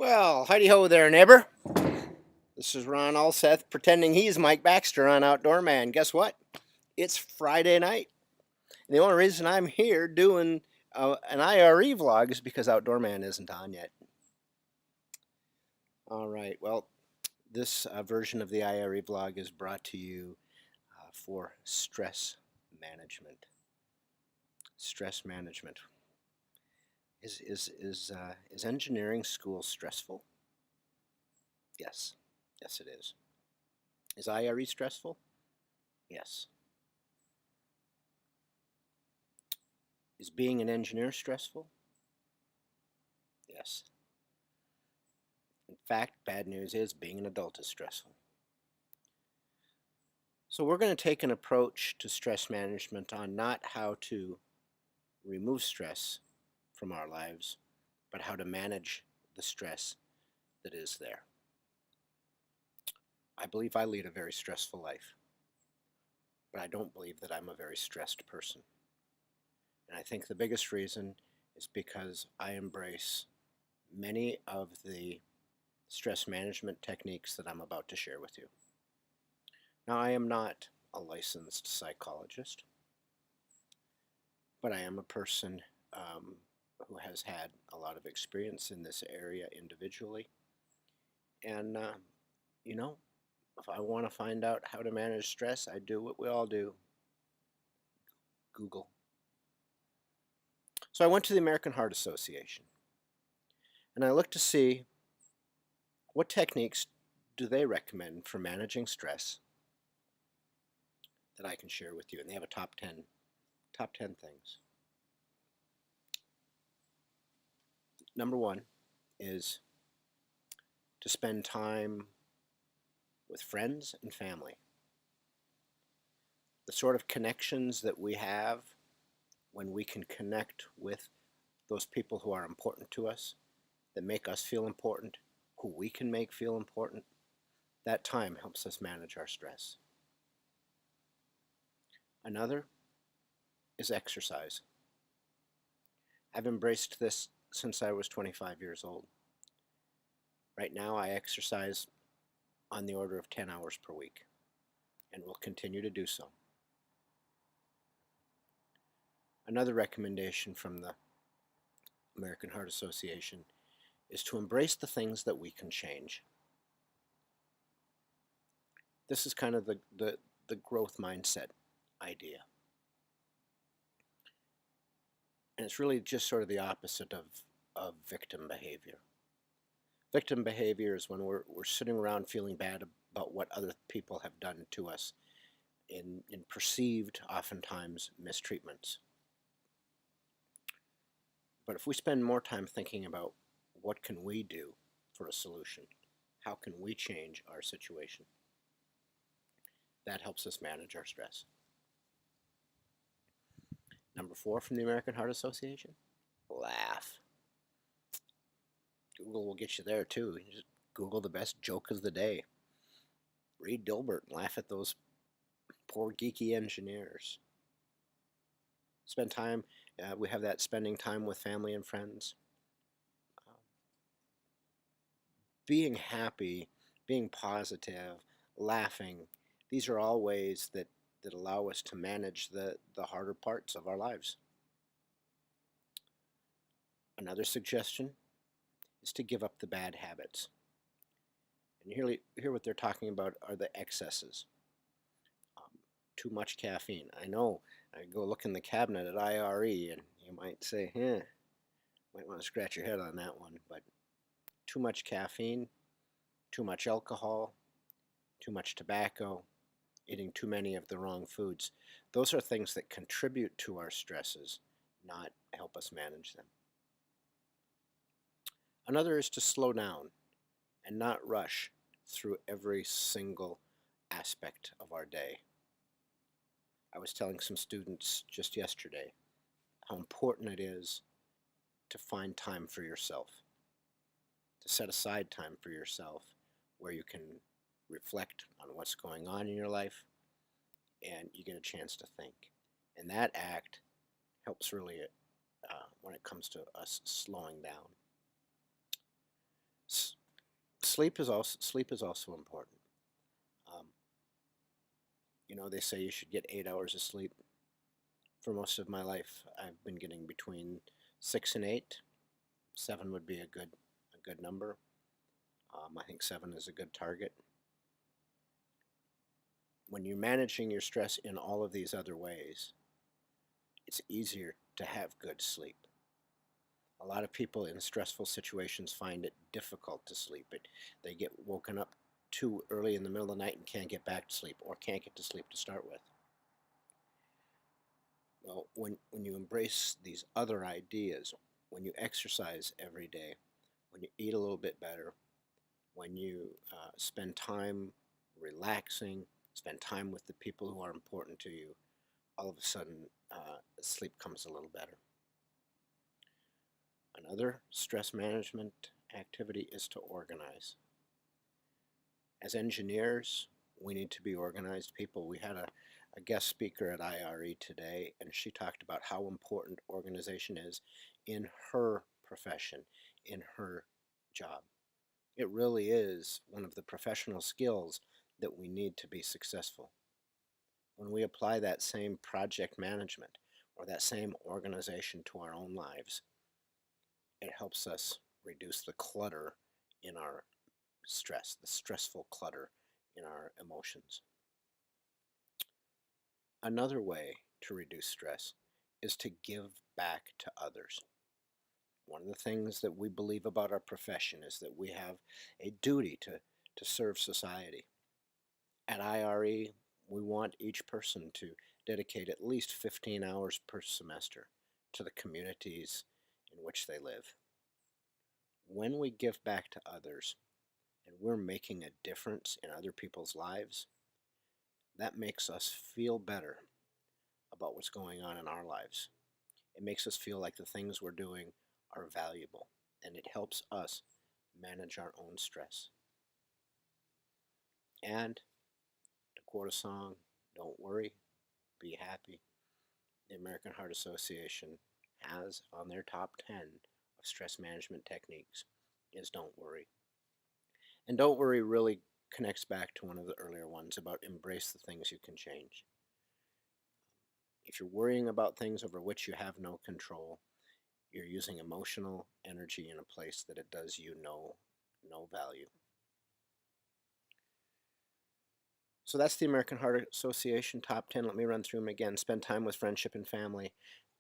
Well, heidi ho there, neighbor. This is Ron Alseth pretending he's Mike Baxter on Outdoor Man. Guess what? It's Friday night. And the only reason I'm here doing an IRE vlog is because Outdoor Man isn't on yet. All right, well, this version of the IRE vlog is brought to you for stress management. Stress management. Is engineering school stressful? Yes. Yes, it is. Is IRE stressful? Yes. Is being an engineer stressful? Yes. In fact, bad news is being an adult is stressful. So we're going to take an approach to stress management on not how to remove stress from our lives, but how to manage the stress that is there. I believe I lead a very stressful life, but I don't believe that I'm a very stressed person. And I think the biggest reason is because I embrace many of the stress management techniques that I'm about to share with you. Now, I am not a licensed psychologist, but I am a person who has had a lot of experience in this area individually. And, you know, if I want to find out how to manage stress, I do what we all do: Google. So I went to the American Heart Association and I looked to see what techniques do they recommend for managing stress that I can share with you. And they have a top 10 things. Number one is to spend time with friends and family. The sort of connections that we have when we can connect with those people who are important to us, that make us feel important, who we can make feel important, that time helps us manage our stress. Another is exercise. I've embraced this since I was 25 years old. Right now I exercise on the order of 10 hours per week and will continue to do so. Another recommendation from the American Heart Association is to embrace the things that we can change. This is kind of the growth mindset idea. And it's really just sort of the opposite of victim behavior. Victim behavior is when we're sitting around feeling bad about what other people have done to us in perceived, oftentimes, mistreatments. But if we spend more time thinking about what can we do for a solution, how can we change our situation, that helps us manage our stress. Number 4 from the American Heart Association: laugh. Google will get you there too. You just Google the best joke of the day. Read Dilbert and laugh at those poor geeky engineers. Spend time, we have that spending time with family and friends. Being happy, being positive, laughing, these are all ways that allow us to manage the harder parts of our lives. Another suggestion is to give up the bad habits. And here what they're talking about are the excesses. Too much caffeine. I know, I go look in the cabinet at IRE and you might say, might want to scratch your head on that one, but too much caffeine, too much alcohol, too much tobacco, eating too many of the wrong foods. Those are things that contribute to our stresses, not help us manage them. Another is to slow down and not rush through every single aspect of our day. I was telling some students just yesterday how important it is to find time for yourself, to set aside time for yourself where you can reflect on what's going on in your life and you get a chance to think. And that act helps really when it comes to us slowing down. sleep is also important. Um, they say you should get 8 hours of sleep. For most of my life, I've been getting between 6 and 8. 7 would be a good number. I think 7 is a good target. When you're managing your stress in all of these other ways, it's easier to have good sleep. A lot of people in stressful situations find it difficult to sleep. They get woken up too early in the middle of the night and can't get back to sleep, or can't get to sleep to start with. Well, when you embrace these other ideas, when you exercise every day, when you eat a little bit better, when you spend time relaxing, spend time with the people who are important to you, all of a sudden sleep comes a little better. Another stress management activity is to organize. As engineers, we need to be organized people. We had a guest speaker at IRE today, and she talked about how important organization is in her profession, in her job. It really is one of the professional skills that we need to be successful. When we apply that same project management or that same organization to our own lives, it helps us reduce the clutter in our stress, the stressful clutter in our emotions. Another way to reduce stress is to give back to others. One of the things that we believe about our profession is that we have a duty to serve society. At IRE, we want each person to dedicate at least 15 hours per semester to the communities in which they live. When we give back to others and we're making a difference in other people's lives, that makes us feel better about what's going on in our lives. It makes us feel like the things we're doing are valuable, and it helps us manage our own stress. And to quote a song, don't worry, be happy. The American Heart Association has on their top 10 of stress management techniques is don't worry. And don't worry really connects back to one of the earlier ones about embrace the things you can change. If you're worrying about things over which you have no control, you're using emotional energy in a place that it does you no value. So that's the American Heart Association top 10. Let me run through them again. Spend time with friendship and family.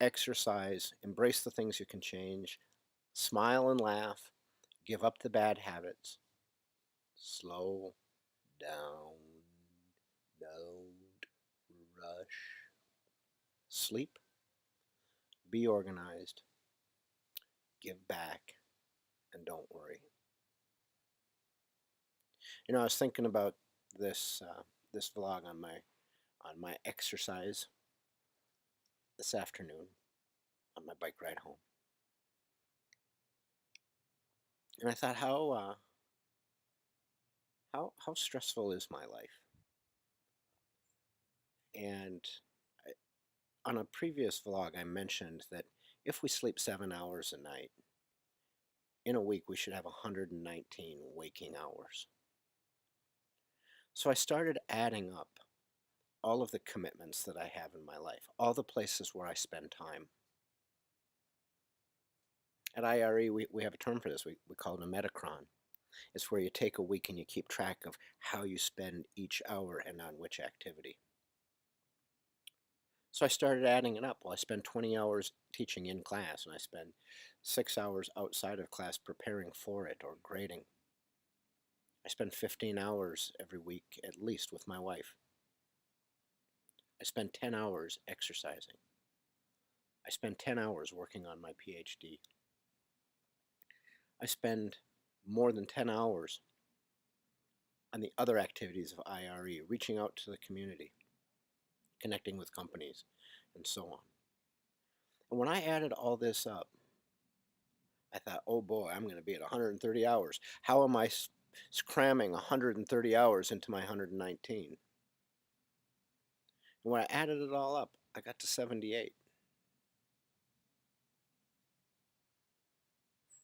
Exercise. Embrace the things you can change. Smile and laugh. Give up the bad habits. Slow down. Don't rush. Sleep. Be organized. Give back. And don't worry. I was thinking about this vlog on my exercise this afternoon on my bike ride home, and I thought how stressful is my life? And on a previous vlog, I mentioned that if we sleep 7 hours a night, in a week we should have 119 waking hours. So I started adding up all of the commitments that I have in my life, all the places where I spend time. At IRE, we have a term for this. We call it a metachron. It's where you take a week and you keep track of how you spend each hour and on which activity. So I started adding it up. Well, I spend 20 hours teaching in class, and I spend 6 hours outside of class preparing for it or grading. I spend 15 hours every week at least with my wife. I spend 10 hours exercising. I spend 10 hours working on my PhD. I spend more than 10 hours on the other activities of IRE, reaching out to the community, connecting with companies, and so on. And when I added all this up, I thought, oh boy, I'm going to be at 130 hours. How am I cramming 130 hours into my 119? And when I added it all up, I got to 78.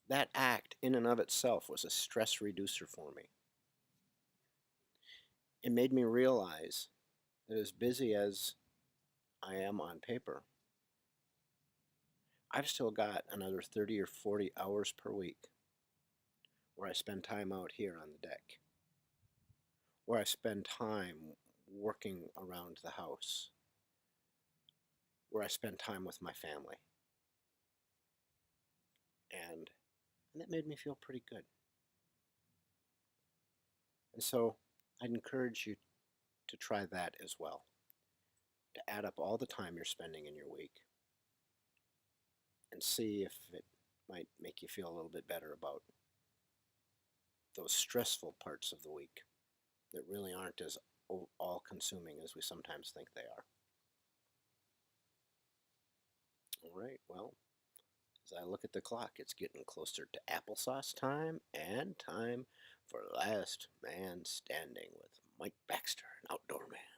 That act in and of itself was a stress reducer for me. It made me realize that as busy as I am on paper, I've still got another 30 or 40 hours per week where I spend time out here on the deck, where I spend time working around the house, where I spend time with my family. And that made me feel pretty good. And so I'd encourage you to try that as well, to add up all the time you're spending in your week and see if it might make you feel a little bit better about those stressful parts of the week that really aren't as all consuming as we sometimes think they are. All right, well, as I look at the clock, it's getting closer to applesauce time and time for Last Man Standing with Mike Baxter, an outdoor man.